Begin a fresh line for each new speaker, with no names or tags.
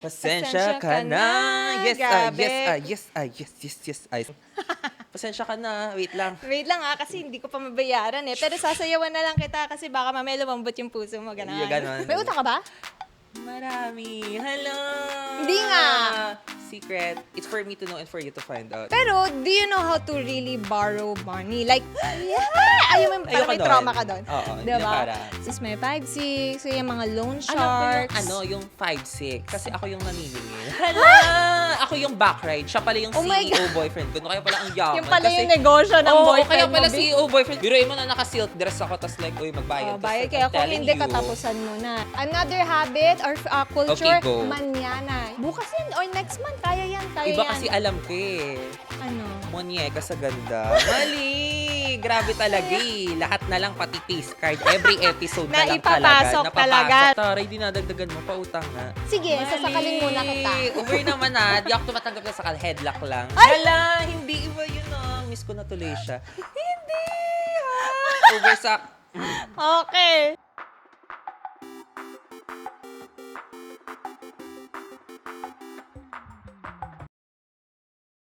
Pasensya ka na. Yes,
grabe.
yes, ay. Pasensya ka na. Wait lang.
Wait lang kasi hindi ko pa mabayaran eh. Pero sasayawan na lang kita kasi baka mamaya lumambot yung puso mo. Ganun.
Yeah, ganon.
May utang ka ba?
Marami. Hello.
Hindi nga.
Secret. It's for me to know and for you to find out.
Pero, do you know how to really borrow money? Like, ayaw mo, parang may
doon.
trauma ka doon.
Oo,
diba?
yung para.
Sis may 5-6, so yung mga loan
Alam ko
sharks.
yung 5'6". Kasi ako yung naniningil. Hala! Ako yung backride. Siya pala yung
Oh my
CEO boyfriend ko. No, kaya pala ang yaman.
Yung pala
kasi,
yung negosyo ng
Oo,
boyfriend
kaya
mo.
pala CEO boyfriend. Biruin mo na naka-silk dress ako, tas like, uy, magbayad.
Oh, bayad kaya
I'm
kung
telling
hindi,
you.
katapusan mo na. Another habit or culture,
Okay, go.
manana. Bukas yan or next month, kaya yan, kaya
Iba
yan.
kasi alam ko eh.
Ano?
Monyeka sa ganda. Mali! Grabe talaga eh. Lahat na lang, pati face card. Every episode na lang
Naipapasok talaga.
Taray, dinadagdagan mo. Pautang nga.
Sige, sasakalin muna kita.
Over naman Di ako tumatanggap na sakal. Headlock lang. Hala! Hindi iba yun Miss ko na tuloy siya. Hindi Over sa...
Okay.